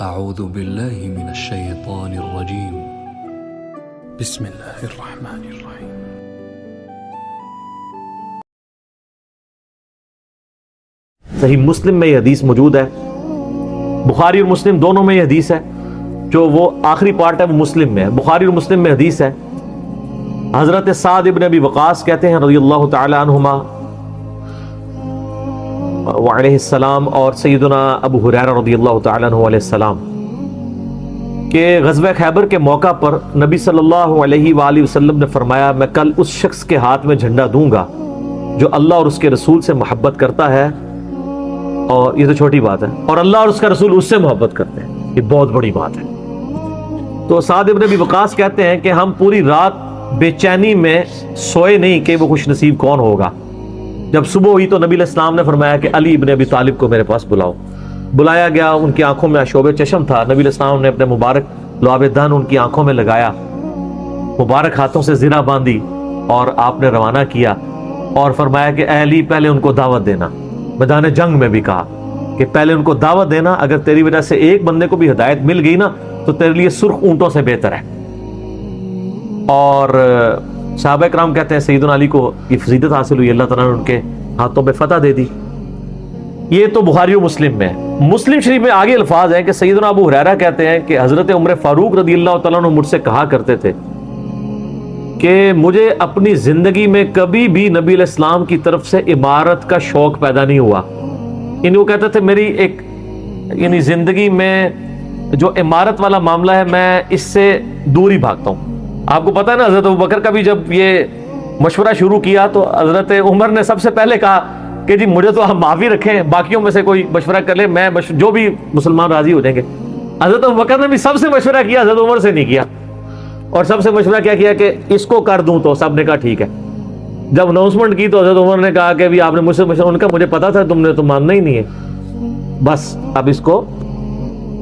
أعوذ بالله من الشيطان الرجيم بسم الله الرحمن الرحيم صحیح مسلم میں یہ حدیث موجود ہے، بخاری اور مسلم دونوں میں یہ حدیث ہے، جو وہ آخری پارٹ ہے وہ مسلم میں ہے، بخاری اور مسلم میں حدیث ہے۔ حضرت سعد ابن ابی وقاص کہتے ہیں رضی اللہ تعالی عنہما وعلیہ السلام، اور سیدنا ابو ہریرہ رضی اللہ تعالی عنہ علیہ السلام، کہ غزوہ خیبر کے موقع پر نبی صلی اللہ علیہ وآلہ وسلم نے فرمایا میں کل اس شخص کے ہاتھ میں جھنڈا دوں گا جو اللہ اور اس کے رسول سے محبت کرتا ہے، اور یہ تو چھوٹی بات ہے، اور اللہ اور اس کا رسول اس سے محبت کرتے ہیں، یہ بہت بڑی بات ہے۔ تو سعد ابن ابی وقاص کہتے ہیں کہ ہم پوری رات بے چینی میں سوئے نہیں کہ وہ خوش نصیب کون ہوگا۔ جب صبح ہوئی تو نبی علیہ السلام نے فرمایا کہ علی ابن ابی طالب کو میرے پاس بلاؤ۔ بلایا گیا، ان کی آنکھوں میں آشوب چشم تھا، نبی علیہ السلام نے اپنے مبارک لعاب دہن ان کی آنکھوں میں لگایا، مبارک ہاتھوں سے زرہ باندھی اور آپ نے روانہ کیا، اور فرمایا کہ اے علی پہلے ان کو دعوت دینا۔ میدان جنگ میں بھی کہا کہ پہلے ان کو دعوت دینا، اگر تیری وجہ سے ایک بندے کو بھی ہدایت مل گئی نا تو تیرے لیے سرخ اونٹوں سے بہتر ہے۔ اور صحابہ کرام کہتے ہیں سیدنا علی کو یہ فضیلت حاصل ہوئی، اللہ تعالیٰ نے ان کے ہاتھوں پہ فتح دے دی۔ یہ تو بخاری و مسلم میں ہے۔ مسلم شریف میں آگے الفاظ ہیں کہ سیدنا ابو ہریرہ کہتے ہیں کہ حضرت عمر فاروق رضی اللہ تعالیٰ عنہ مجھ سے کہا کرتے تھے کہ مجھے اپنی زندگی میں کبھی بھی نبی علیہ السلام کی طرف سے عمارت کا شوق پیدا نہیں ہوا، یعنی وہ کہتے تھے میری ایک یعنی زندگی میں جو عمارت والا معاملہ ہے میں اس سے دور ہی بھاگتا ہوں۔ آپ کو پتہ ہے نا حضرت ابوبکر کا بھی جب یہ مشورہ شروع کیا تو حضرت عمر نے سب سے پہلے کہا کہ جی مجھے تو آپ معافی رکھیں، باقیوں میں سے کوئی مشورہ کر لے، میں جو بھی مسلمان راضی ہو جائیں گے۔ حضرت ابوبکر نے بھی سب سے مشورہ کیا، حضرت عمر سے نہیں کیا، اور سب سے مشورہ کیا کیا کہ اس کو کر دوں، تو سب نے کہا ٹھیک ہے۔ جب اناؤنسمنٹ کی تو حضرت عمر نے کہا کہ بھی آپ نے مجھ سے مشورہ، ان کا مجھے پتا تھا تم نے تو ماننا ہی نہیں ہے، بس اب اس کو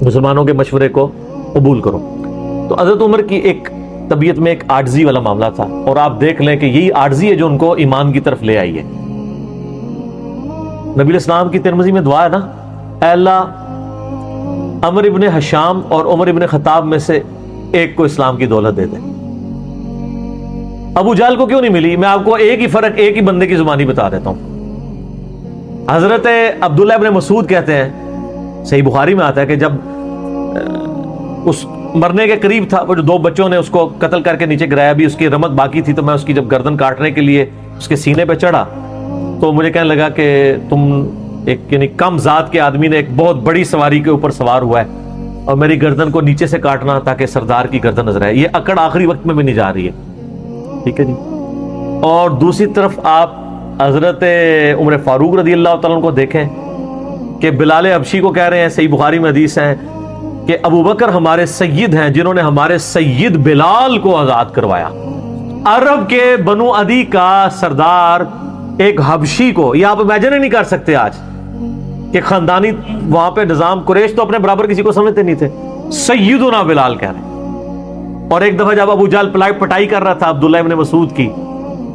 مسلمانوں کے مشورے کو قبول کرو۔ تو حضرت عمر کی ایک طبیعت میں ایک عاجزی والا معاملہ تھا، اور آپ دیکھ لیں کہ یہی عاجزی ہے جو ان کو ایمان کی طرف لے آئی ہے۔ نبی علیہ السلام کی ترمذی میں دعا ہے نا، اے اللہ عمر ابن حشام اور عمر ابن خطاب میں سے ایک کو اسلام کی دولت دے دے۔ ابو جہل کو کیوں نہیں ملی؟ میں آپ کو ایک ہی فرق ایک ہی بندے کی زبانی بتا دیتا ہوں۔ حضرت عبداللہ ابن مسعود کہتے ہیں، صحیح بخاری میں آتا ہے کہ جب اس مرنے کے قریب تھا، وہ جو دو بچوں نے اس کو قتل کر کے نیچے گرایا، بھی اس کی رمق باقی تھی، تو میں اس کی جب گردن کاٹنے کے لیے اس کے سینے پہ چڑھا تو مجھے کہنے لگا کہ تم ایک یعنی کم ذات کے آدمی نے ایک بہت بڑی سواری کے اوپر سوار ہوا ہے، اور میری گردن کو نیچے سے کاٹنا تاکہ سردار کی گردن نظر آئے۔ یہ اکڑ آخری وقت میں بھی نہیں جا رہی ہے، ٹھیک ہے جی۔ اور دوسری طرف آپ حضرت عمر فاروق رضی اللہ تعالیٰ عنہ کو دیکھیں کہ بلال حبشی کو کہہ رہے ہیں، صحیح بخاری میں حدیث ہے کہ ابوبکر ہمارے سید ہیں جنہوں نے ہمارے سید بلال کو آزاد کروایا۔ عرب کے بنو عدی کا سردار ایک حبشی کو، یہ آپ امیجن ہی نہیں کر سکتے آج کہ خاندانی وہاں پہ نظام، قریش تو اپنے برابر کسی کو سمجھتے نہیں تھے، سیدنا بلال کہہ رہے ہیں۔ اور ایک دفعہ جب ابو جہل پٹائی کر رہا تھا عبداللہ ابن مسعود کی،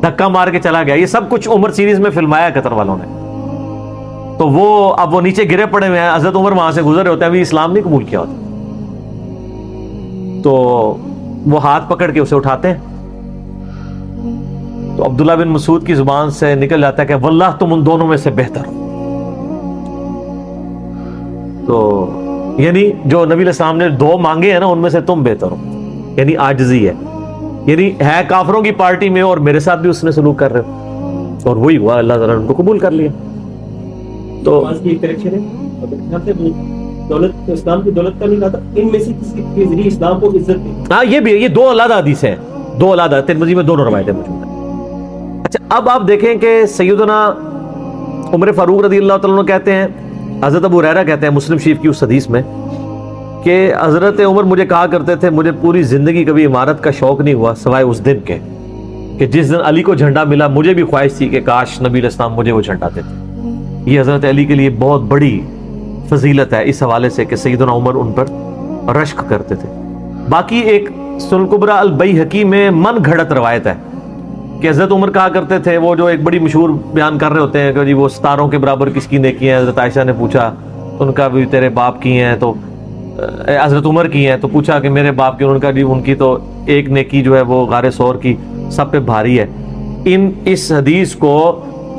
دھکا مار کے چلا گیا۔ یہ سب کچھ عمر سیریز میں فلمایا قطر والوں نے۔ تو وہ اب وہ نیچے گرے پڑے ہوئے ہیں، حضرت عمر وہاں سے گزر رہے ہوتے ہیں، ابھی اسلام نہیں قبول کیا ہوتا، تو وہ ہاتھ پکڑ کے اسے اٹھاتے ہیں، تو عبداللہ بن مسعود کی زبان سے نکل جاتا ہے کہ واللہ تم ان دونوں میں سے بہتر ہو۔ تو یعنی جو نبی علیہ السلام نے دو مانگے ہیں نا، ان میں سے تم بہتر ہو، یعنی عاجزی ہے، یعنی ہے کافروں کی پارٹی میں اور میرے ساتھ بھی اس نے سلوک کر رہے ہو، اور وہی ہوا، اللہ تعالیٰ نے ان کو قبول کر لیا۔ تو دولت اسلام کی دولت کا نہیں کہا تھا، ان میں سے کسی کے ذریعے اسلام کو عزت دی۔ ہاں یہ بھی ہے، یہ دو علیحدہ حدیث ہیں، دو علیحدہ، ترمذی میں دونوں روایتیں موجود ہیں۔ اچھا اب آپ دیکھیں کہ سیدنا عمر فاروق رضی اللہ تعالیٰ عنہ کہتے ہیں، حضرت ابو ہریرہ کہتے ہیں مسلم شریف کی اس حدیث میں کہ حضرت عمر مجھے کہا کرتے تھے مجھے پوری زندگی کبھی عمارت کا شوق نہیں ہوا سوائے اس دن کے کہ جس دن علی کو جھنڈا ملا، مجھے بھی خواہش تھی کہ کاش نبی علیہ السلام مجھے وہ جھنڈا دیتے۔ یہ حضرت علی کے لیے بہت بڑی فضیلت ہے اس حوالے سے کہ سیدنا عمر ان پر رشک کرتے تھے۔ باقی ایک سنن الکبریٰ البیہقی میں من گھڑت روایت ہے کہ حضرت عمر کہا کرتے تھے، وہ جو ایک بڑی مشہور بیان کر رہے ہوتے ہیں کہ جی وہ ستاروں کے برابر کس کی نیکی ہیں، حضرت عائشہ نے پوچھا تو ان کا بھی تیرے باپ کی ہیں، تو حضرت عمر کی ہیں، تو پوچھا کہ میرے باپ کی، انہوں نے کہا جی ان کی تو ایک نیکی جو ہے وہ غار ثور کی سب پہ بھاری ہے۔ اس حدیث کو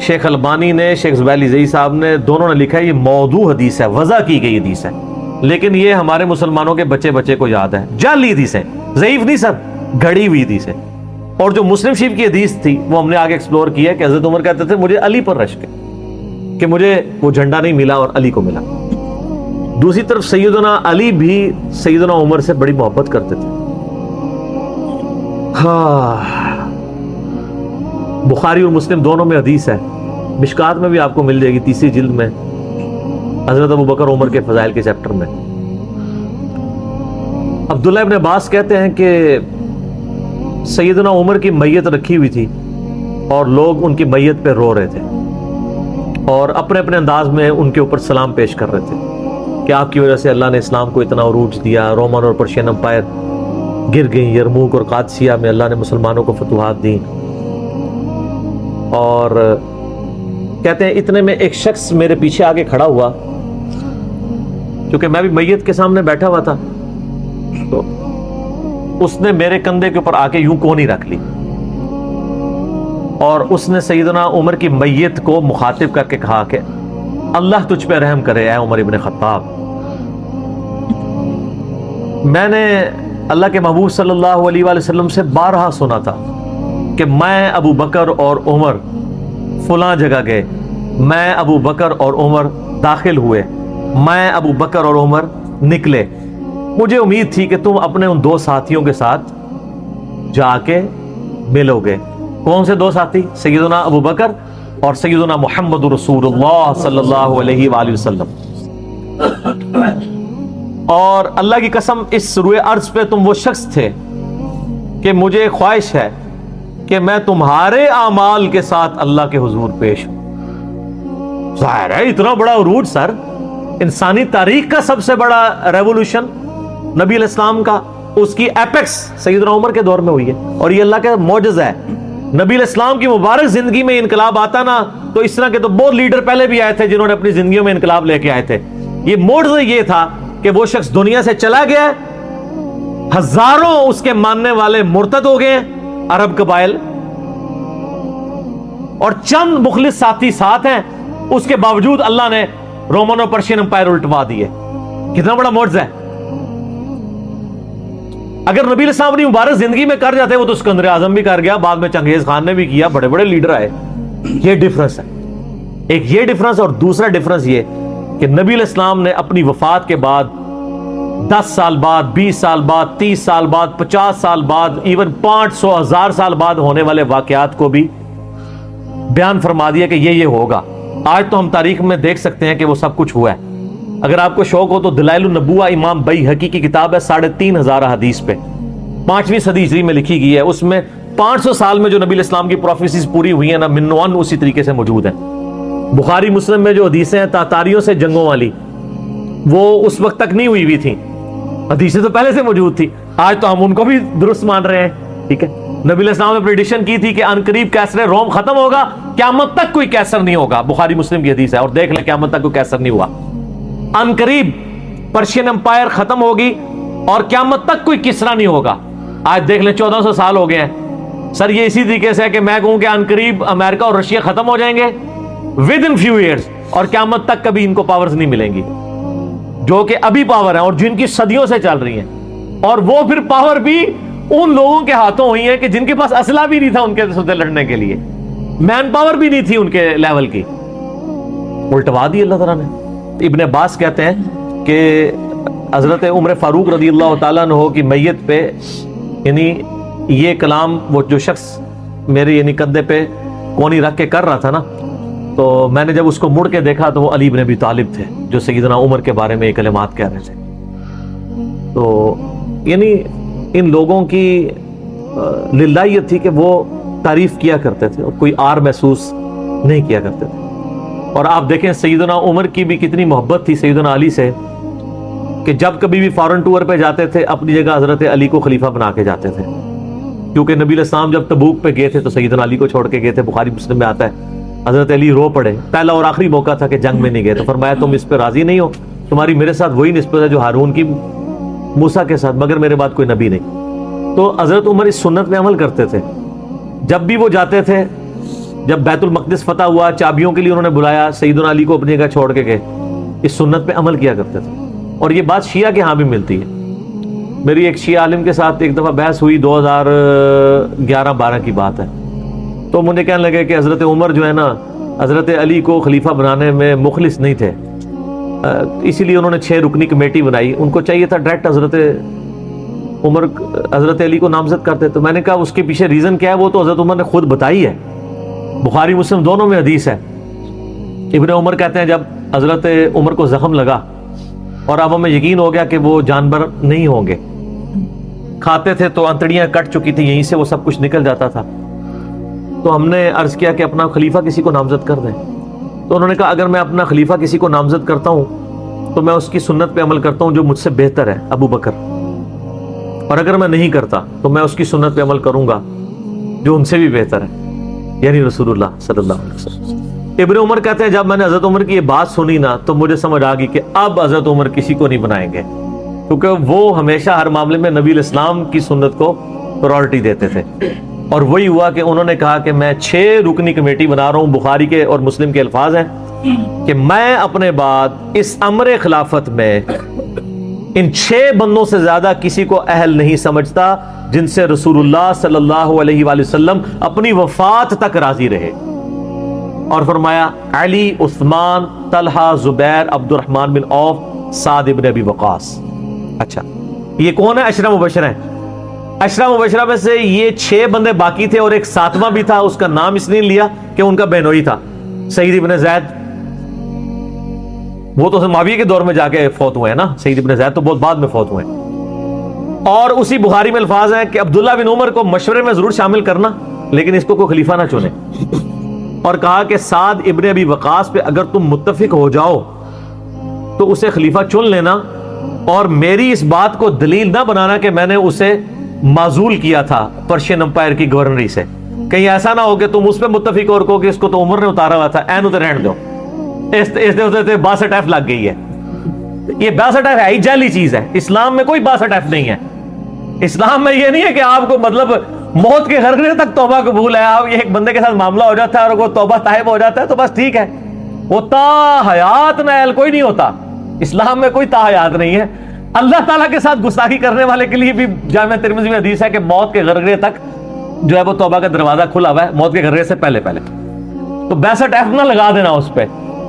شیخ البانی نے، شیخ زبیلی زئی صاحب نے، دونوں نے لکھا ہے یہ موضوع حدیث ہے، وضع کی گئی حدیث ہے، لیکن یہ ہمارے مسلمانوں کے بچے کو یاد ہے، جعلی حدیث ہے، ضعیف نہیں سر، گھڑی ہوئی حدیث ہے۔ اور جو مسلم شریف کی حدیث تھی وہ ہم نے آگے ایکسپلور کیا کہ حضرت عمر کہتے تھے مجھے علی پر رشک ہے کہ مجھے وہ جھنڈا نہیں ملا اور علی کو ملا۔ دوسری طرف سیدنا علی بھی سیدنا عمر سے بڑی محبت کرتے تھے۔ بخاری اور مسلم دونوں میں حدیث ہے، مشکات میں بھی آپ کو مل جائے گی، 3 جلد میں، حضرت ابو بکر عمر کے فضائل کے چیپٹر میں۔ عبداللہ ابن عباس کہتے ہیں کہ سیدنا عمر کی میت رکھی ہوئی تھی اور لوگ ان کی میت پہ رو رہے تھے اور اپنے اپنے انداز میں ان کے اوپر سلام پیش کر رہے تھے کہ آپ کی وجہ سے اللہ نے اسلام کو اتنا عروج دیا، رومن اور پرشین امپائر گر گئیں، یرموک اور قادسیہ میں اللہ نے مسلمانوں کو فتوحات دیں۔ اور کہتے ہیں اتنے میں ایک شخص میرے پیچھے آگے کھڑا ہوا، کیونکہ میں بھی میت کے سامنے بیٹھا ہوا تھا، تو اس نے میرے کندھے کے اوپر آ کے یوں کونی رکھ لی اور اس نے سیدنا عمر کی میت کو مخاطب کر کے کہا کہ اللہ تجھ پہ رحم کرے اے عمر ابن خطاب۔ میں نے اللہ کے محبوب صلی اللہ علیہ وآلہ وسلم سے بارہا سنا تھا کہ میں ابو بکر اور عمر فلاں جگہ گئے، میں ابو بکر اور عمر داخل ہوئے، میں ابو بکر اور عمر نکلے، مجھے امید تھی کہ تم اپنے ان 2 ساتھیوں کے ساتھ جا کے ملو گے۔ کون سے 2 ساتھی؟ سیدنا ابو بکر اور سیدنا محمد رسول اللہ صلی اللہ علیہ وآلہ وسلم۔ اور اللہ کی قسم اس روئے ارض پہ تم وہ شخص تھے کہ مجھے خواہش ہے کہ میں تمہارے اعمال کے ساتھ اللہ کے حضور پیش ہوں۔ ظاہر ہے اتنا بڑا عروج سر، انسانی تاریخ کا سب سے بڑا ریولوشن نبی علیہ السلام کا، اس کی ایپیکس سیدنا عمر کے دور میں ہوئی ہے، اور یہ اللہ کا معجزہ ہے۔ نبی علیہ السلام کی مبارک زندگی میں انقلاب آتا نا، تو اس طرح کے تو بہت لیڈر پہلے بھی آئے تھے جنہوں نے اپنی زندگیوں میں انقلاب لے کے آئے تھے۔ یہ معجزہ یہ تھا کہ وہ شخص دنیا سے چلا گیا، ہزاروں اس کے ماننے والے مرتد ہو گئے عرب قبائل، اور چند مخلص ساتھی ساتھ ہیں، اس کے باوجود اللہ نے رومن اور پرشین امپائر الٹوا دیے۔ کتنا بڑا معجزہ ہے۔ اگر نبی علیہ السلام اپنی مبارک زندگی میں کر جاتے، وہ تو اسکندر اعظم بھی کر گیا، بعد میں چنگیز خان نے بھی کیا، بڑے بڑے لیڈر آئے۔ یہ ڈفرنس ہے، ایک یہ ڈفرنس، اور دوسرا ڈفرنس یہ کہ نبی علیہ السلام نے اپنی وفات کے بعد 10 سال بعد، 20 سال بعد، 30 سال بعد، 50 سال بعد، ایون 500 1000 سال بعد ہونے والے واقعات کو بھی بیان فرما دیا کہ یہ ہوگا۔ آج تو ہم تاریخ میں دیکھ سکتے ہیں کہ وہ سب کچھ ہوا ہے۔ اگر آپ کو شوق ہو تو دلائل النبوہ امام بیہقی کی کتاب ہے، 3500 حدیث پہ، 5ویں صدی ہجری میں لکھی گئی ہے۔ اس میں 500 سال میں جو نبی علیہ السلام کی پروفیسیز پوری ہوئی ہیں نا، منوان اسی طریقے سے موجود ہیں۔ بخاری مسلم میں جو حدیثیں ہیں تاتاریوں سے جنگوں والی، وہ اس وقت تک نہیں ہوئی تھیں، حدیثیں تو پہلے سے موجود تھی۔ آج تو ہم ان کو بھی درست مان رہے ہیں، ٹھیک ہے۔ نبی علیہ السلام نے پریڈکشن کی تھی کہ ان قریب کیسر روم ختم ہوگا، قیامت تک کوئی کیسر نہیں ہوگا، بخاری مسلم کی حدیث ہے، اور دیکھ لیں قیامت تک کوئی کیسر نہیں ہوا۔ ان قریب پرشین امپائر ختم ہوگی اور قیامت تک کوئی کسرا نہیں ہوگا۔ آج دیکھ لیں 1400 سال ہو گئے ہیں سر۔ یہ اسی طریقے سے ہے کہ میں کہوں کہ ان قریب امریکہ اور رشیا ختم ہو جائیں گے ود ان فیو ایئرز، اور قیامت تک کبھی ان کو پاورز نہیں ملیں گی جو کہ ابھی پاور ہیں اور جن کی صدیوں سے چل رہی ہیں، اور وہ پھر پاور بھی ان لوگوں کے ہاتھوں ہوئی ہے کہ جن کے پاس اسلحہ بھی نہیں تھا ان کے ساتھ لڑنے کے لیے، مین پاور بھی نہیں تھی ان کے لیول کی، الٹوا دی اللہ تعالیٰ نے۔ ابن عباس کہتے ہیں کہ حضرت عمر فاروق رضی اللہ تعالیٰ عنہ کی میت پہ یعنی یہ کلام وہ جو شخص میرے یعنی کندھے پہ کونی رکھ کے کر رہا تھا نا، تو میں نے جب اس کو مڑ کے دیکھا تو وہ علی بن ابی طالب تھے جو سیدنا عمر کے بارے میں یہ کلمات کہہ رہے تھے۔ تو یعنی ان لوگوں کی للہیت تھی کہ وہ تعریف کیا کرتے تھے اور کوئی آر محسوس نہیں کیا کرتے تھے۔ اور آپ دیکھیں سیدنا عمر کی بھی کتنی محبت تھی سیدنا علی سے کہ جب کبھی بھی فارن ٹور پہ جاتے تھے اپنی جگہ حضرت علی کو خلیفہ بنا کے جاتے تھے، کیونکہ نبی علیہ السلام جب تبوک پہ گئے تھے تو سیدنا علی کو چھوڑ کے گئے تھے، بخاری مسلم میں آتا ہے۔ حضرت علی رو پڑے، پہلا اور آخری موقع تھا کہ جنگ میں نہیں گئے، تو فرمایا تم اس پہ راضی نہیں ہو؟ تمہاری میرے ساتھ وہی نسبت ہے جو ہارون کی موسیٰ کے ساتھ، مگر میرے بعد کوئی نبی نہیں۔ تو حضرت عمر اس سنت پہ عمل کرتے تھے۔ جب بھی وہ جاتے تھے، جب بیت المقدس فتح ہوا، چابیوں کے لیے انہوں نے بلایا، سیدنا علی کو اپنی جگہ چھوڑ کے گئے، اس سنت پہ عمل کیا کرتے تھے۔ اور یہ بات شیعہ کے ہاں بھی ملتی ہے۔ میری ایک شیعہ عالم کے ساتھ ایک دفعہ بحث ہوئی، 2011-12 کی بات ہے، تو مجھے کہنے لگے کہ حضرت عمر جو ہے نا حضرت علی کو خلیفہ بنانے میں مخلص نہیں تھے، اسی لیے انہوں نے 6 رکنی کمیٹی بنائی، ان کو چاہیے تھا ڈائریکٹ حضرت علی کو نامزد کرتے۔ تو میں نے کہا اس کے پیچھے ریزن کیا ہے، وہ تو حضرت عمر نے خود بتائی ہے، بخاری مسلم دونوں میں حدیث ہے۔ ابن عمر کہتے ہیں جب حضرت عمر کو زخم لگا اور اب ہمیں یقین ہو گیا کہ وہ جانور نہیں ہوں گے، کھاتے تھے تو انتڑیاں کٹ چکی تھی، یہیں سے وہ سب کچھ نکل جاتا تھا، تو ہم نے عرض کیا کہ اپنا خلیفہ کسی کو نامزد کر دیں۔ تو انہوں نے کہا اگر میں اپنا خلیفہ کسی کو نامزد کرتا ہوں تو میں اس کی سنت پہ عمل کرتا ہوں جو مجھ سے بہتر ہے، ابو بکر، اور اگر میں نہیں کرتا تو میں اس کی سنت پہ عمل کروں گا جو ان سے بھی بہتر ہے، یعنی رسول اللہ صلی اللہ علیہ وسلم۔ ابن عمر کہتے ہیں جب میں نے حضرت عمر کی یہ بات سنی نا تو مجھے سمجھ آ گئی کہ اب حضرت عمر کسی کو نہیں بنائیں گے، کیونکہ وہ ہمیشہ ہر معاملے میں نبی الاسلام کی سنت کو پرائورٹی دیتے تھے۔ اور وہی ہوا کہ انہوں نے کہا کہ میں 6 رکنی کمیٹی بنا رہا ہوں، بخاری کے اور مسلم کے الفاظ ہیں کہ میں اپنے بعد اس امر خلافت میں ان 6 بندوں سے زیادہ کسی کو اہل نہیں سمجھتا جن سے رسول اللہ صلی اللہ علیہ وآلہ وسلم اپنی وفات تک راضی رہے۔ اور فرمایا علی، عثمان، طلحہ، زبیر، عبد الرحمن بن عوف، سعد ابن ابی وقاص۔ اچھا یہ کون ہے؟ عشرہ مبشرہ ہیں۔ عشرہ مبشرہ میں سے یہ 6 بندے باقی تھے اور ایک 7واں بھی تھا، اس کا نام اس نے لیا کہ ان کا بہنوئی تھا، سعید ابن زید۔ وہ تو معاویہ کے دور میں جا کے فوت ہوئے ہیں نا، سعید ابن زید تو بہت بعد میں فوت ہوئے ہیں۔ اور اسی بخاری میں الفاظ ہیں کہ عبداللہ بن عمر کو مشورے میں ضرور شامل کرنا لیکن اس کو کوئی خلیفہ نہ چنے، اور کہا کہ سعد ابن ابی وقاص پہ اگر تم متفق ہو جاؤ تو اسے خلیفہ چن لینا، اور میری اس بات کو دلیل نہ بنانا کہ میں نے اسے معزول کیا تھا پرشین امپائر کی گورنری سے، کہیں ایسا نہ ہو کہ تم اس پہ متفق اور کہو کہ اس کو تو عمر نے اتارا ہوا تھا، اینو تے رہن دو، اس دے 62F لگ گئی ہے۔ یہ 62F ہے ہی جعلی چیز ہے، اسلام میں کوئی 62F نہیں ہے۔ اسلام میں یہ نہیں ہے کہ آپ کو مطلب موت کے غرغرے تک توبہ قبول ہے، آپ یہ ایک بندے کے ساتھ معاملہ ہو جاتا ہے اور وہ توبہ طائب ہو جاتا ہے تو بس ٹھیک ہے، وہ تا حیات نائل کوئی نہیں ہوتا۔ اسلام میں کوئی تا حیات نہیں ہے۔ اللہ تعالیٰ کے ساتھ گستاخی کرنے والے کے لیے بھی جامع ترمذی میں حدیث ہے کہ موت کے غرغرے تک جو ہے وہ توبہ کا دروازہ کھلا ہوا ہے، موت کے غرغرے سے پہلے۔ تو 62F نہ لگا دینا اس پہ،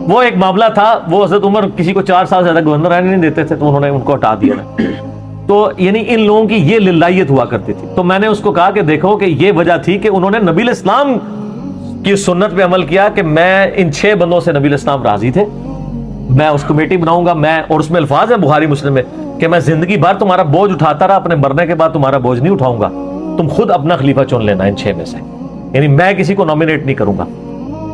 وہ ایک معاملہ تھا، وہ حضرت عمر کسی کو 4 سال سے زیادہ گورنر رہنے نہیں دیتے تھے تو انہوں نے ان کو ہٹا دیا تھا۔ تو یعنی ان لوگوں کی یہ للائیت ہوا کرتی تھی۔ تو میں نے اس کو کہا کہ دیکھو کہ یہ وجہ تھی کہ انہوں نے نبی الاسلام کی سنت پہ عمل کیا کہ میں ان 6 بندوں سے نبی الاسلام راضی تھے، میں اس کمیٹی بناؤں گا، میں، اور اس میں الفاظ ہیں بخاری مسلم میں کہ میں زندگی بھر تمہارا بوجھ اٹھاتا رہا، اپنے مرنے کے بعد تمہارا بوجھ نہیں اٹھاؤں گا، تم خود اپنا خلیفہ چن لینا ان 6 میں سے، یعنی میں کسی کو نامینیٹ نہیں کروں گا۔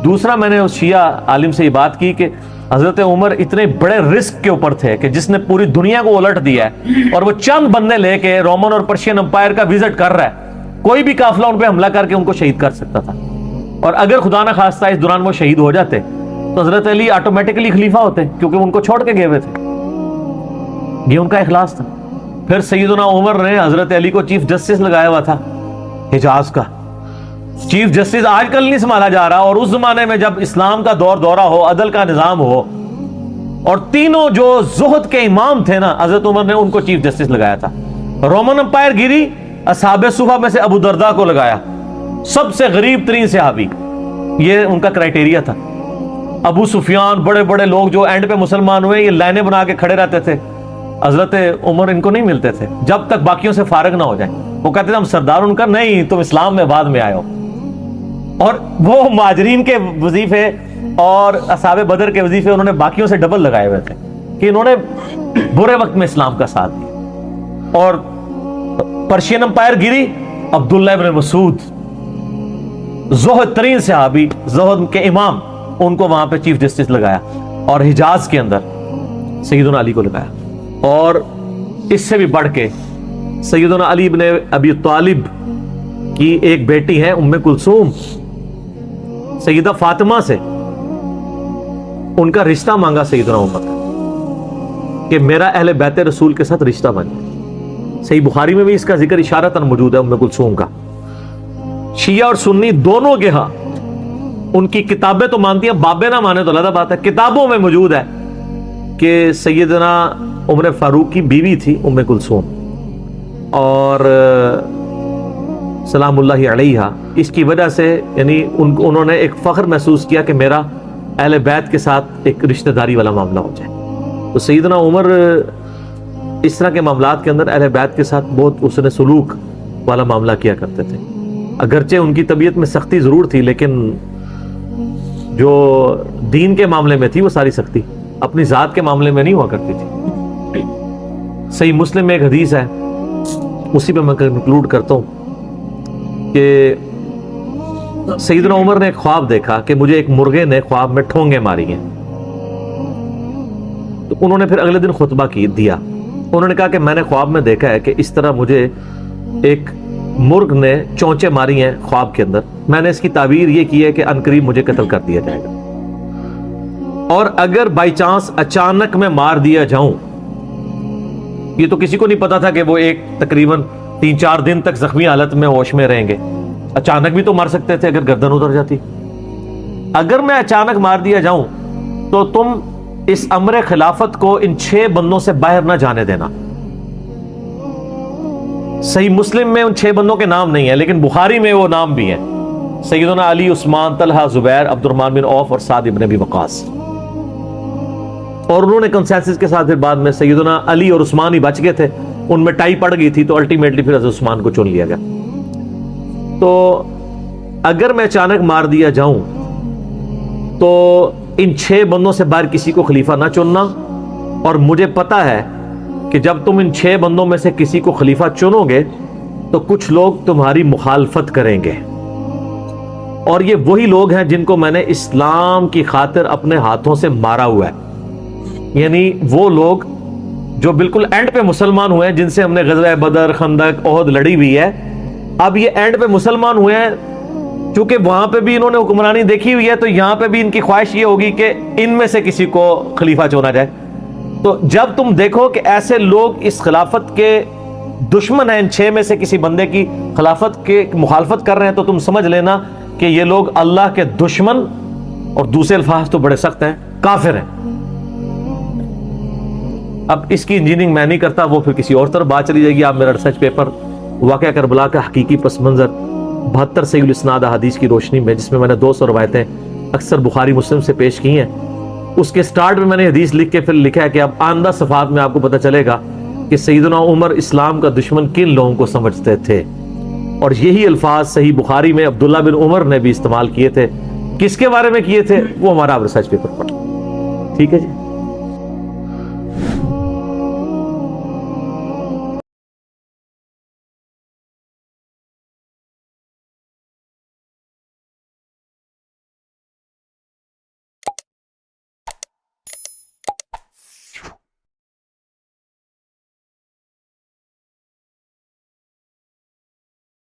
دوسرا میں نے اس شیعہ عالم سے یہ بات کی کہ حضرت عمر اتنے بڑے رسک کے اوپر تھے کہ جس نے پوری دنیا کو الٹ دیا ہے اور وہ چند بندے لے کے رومن اور پرشین امپائر کا وزٹ کر رہا ہے، کوئی بھی قافلہ ان پہ حملہ کر کے ان کو شہید کر سکتا تھا، اور اگر خدا نہ خواستہ اس دوران وہ شہید ہو جاتے تو حضرت علی آٹومیٹکلی خلیفہ ہوتے کیونکہ ان کو چھوڑ کے گئے ہوئے تھے۔ یہ ان کا اخلاص تھا۔ پھر سیدنا عمر نے حضرت علی کو چیف جسٹس لگایا ہوا تھا حجاز کا۔ چیف جسٹس آج کل نہیں سنبھالا جا رہا، اور اس زمانے میں جب اسلام کا دور دورہ ہو، عدل کا نظام ہو، اور تینوں جو زہد کے امام تھے نا، حضرت عمر نے ان کو چیف جسٹس لگایا تھا۔ رومن امپائر گری، اصحاب صفہ میں سے ابو درداء کو لگایا، سب سے غریب ترین صحابی، یہ ان کا کرائٹیریا تھا۔ ابو سفیان، بڑے بڑے لوگ جو اینڈ پہ مسلمان ہوئے، یہ لائنیں بنا کے کھڑے رہتے تھے، حضرت عمر ان کو نہیں ملتے تھے جب تک باقیوں سے فارغ نہ ہو جائیں۔ وہ کہتے تھے ہم سردار، ان کا نہیں، تم اسلام میں بعد میں آئے ہو۔ اور وہ مہاجرین کے وظیفے اور اصحاب بدر کے وظیفے انہوں نے باقیوں سے ڈبل لگائے ہوئے تھے کہ انہوں نے برے وقت میں اسلام کا ساتھ دیا۔ اور پرشین امپائر گری، عبداللہ ابن مسعود، زہد ترین صحابی، زہد کے امام، ان کو وہاں پہ چیف جسٹس لگایا، اور حجاز کے اندر سیدنا علی کو لگایا۔ اور اس سے بھی بڑھ کے سیدنا علی بن ابی طالب کی ایک بیٹی ہے ام کلثوم، سیدہ فاطمہ سے ان کا رشتہ مانگا سیدنا عمر، کہ میرا اہل بیت رسول کے ساتھ رشتہ بن جائے۔ صحیح بخاری میں بھی اس کا ذکر اشارتاً موجود ہے ام کلثوم کا۔ شیعہ اور سنی دونوں کے ہاں ان کی کتابیں تو مانتی ہیں، بابے نہ مانے تو علیحدہ بات ہے، کتابوں میں موجود ہے کہ سیدنا عمر فاروق کی بیوی تھی ام کلثوم، اور سلام اللہ علیہ، اس کی وجہ سے یعنی انہوں نے ایک فخر محسوس کیا کہ میرا اہل بیت کے ساتھ ایک رشتہ داری والا معاملہ ہو جائے۔ تو سیدنا عمر اس طرح کے معاملات کے اندر اہل بیت کے ساتھ بہت حسن سلوک والا معاملہ کیا کرتے تھے، اگرچہ ان کی طبیعت میں سختی ضرور تھی، لیکن جو دین کے معاملے میں تھی وہ ساری سختی اپنی ذات کے معاملے میں نہیں ہوا کرتی تھی۔ صحیح مسلم میں ایک حدیث ہے، اسی پہ میں کنکلوڈ کرتا ہوں کہ سیدنا عمر نے ایک خواب دیکھا کہ مجھے ایک مرغے نے خواب میں ٹھونگے ماری ہیں۔ تو انہوں نے پھر اگلے دن خطبہ دیا، انہوں نے کہا کہ میں نے خواب میں دیکھا ہے کہ اس طرح مجھے ایک مرغ نے چونچے ماری ہیں خواب کے اندر، میں نے اس کی تعبیر یہ کی ہے کہ عنقریب مجھے قتل کر دیا جائے گا، اور اگر بائی چانس اچانک میں مار دیا جاؤں، یہ تو کسی کو نہیں پتا تھا کہ وہ ایک تقریباً 3-4 دن تک زخمی حالت میں ہوش میں رہیں گے، اچانک بھی تو مار سکتے تھے اگر گردن اتر جاتی۔ اگر میں اچانک مار دیا جاؤں تو تم اس امر خلافت کو ان 6 بندوں سے باہر نہ جانے دینا۔ صحیح مسلم میں ان 6 بندوں کے نام نہیں ہیں، لیکن بخاری میں وہ نام بھی ہیں، سیدنا علی، عثمان، طلحہ، زبیر، عبد الرحمن بن عوف اور سعد بن ابی وقاص۔ اور انہوں نے کنسنسس کے ساتھ پھر بعد میں سیدنا علی اور عثمان ہی بچ گئے تھے، ان میں ٹائی پڑ گئی تھی تو الٹیمیٹلی پھر حضرت عثمان کو چن لیا گیا۔ تو اگر میں اچانک مار دیا جاؤں تو ان 6 بندوں سے باہر کسی کو خلیفہ نہ چننا، اور مجھے پتا ہے کہ جب تم ان 6 بندوں میں سے کسی کو خلیفہ چنو گے تو کچھ لوگ تمہاری مخالفت کریں گے، اور یہ وہی لوگ ہیں جن کو میں نے اسلام کی خاطر اپنے ہاتھوں سے مارا ہوا ہے، یعنی وہ لوگ جو بالکل اینڈ پہ مسلمان ہوئے ہیں، جن سے ہم نے غزوہ بدر، خندق، احد لڑی ہوئی ہے، اب یہ اینڈ پہ مسلمان ہوئے ہیں، چونکہ وہاں پہ بھی انہوں نے حکمرانی دیکھی ہوئی ہے تو یہاں پہ بھی ان کی خواہش یہ ہوگی کہ ان میں سے کسی کو خلیفہ چنا جائے۔ تو جب تم دیکھو کہ ایسے لوگ اس خلافت کے دشمن ہیں، ان 6 میں سے کسی بندے کی خلافت کے مخالفت کر رہے ہیں، تو تم سمجھ لینا کہ یہ لوگ اللہ کے دشمن، اور دوسرے الفاظ تو بڑے سخت ہیں، کافر ہیں۔ اب اس کی انجینئرنگ میں نہیں کرتا، وہ پھر کسی اور طرف بات چلی جائے گی۔ آپ میرا ریسرچ پیپر واقعہ کربلا کا حقیقی پس منظر 72 صحیح الاسناد احادیث کی روشنی میں، جس میں میں نے 200 روایتیں اکثر بخاری مسلم سے پیش کی ہیں، اس کے سٹارٹ میں نے حدیث لکھ کے پھر لکھا ہے کہ اب آئندہ صفحات میں آپ کو پتہ چلے گا کہ سیدنا عمر اسلام کا دشمن کن لوگوں کو سمجھتے تھے، اور یہی الفاظ صحیح بخاری میں عبداللہ بن عمر نے بھی استعمال کیے تھے۔ کس کے بارے میں کیے تھے وہ ہمارا ریسرچ پیپر پڑھ، ٹھیک ہے جی۔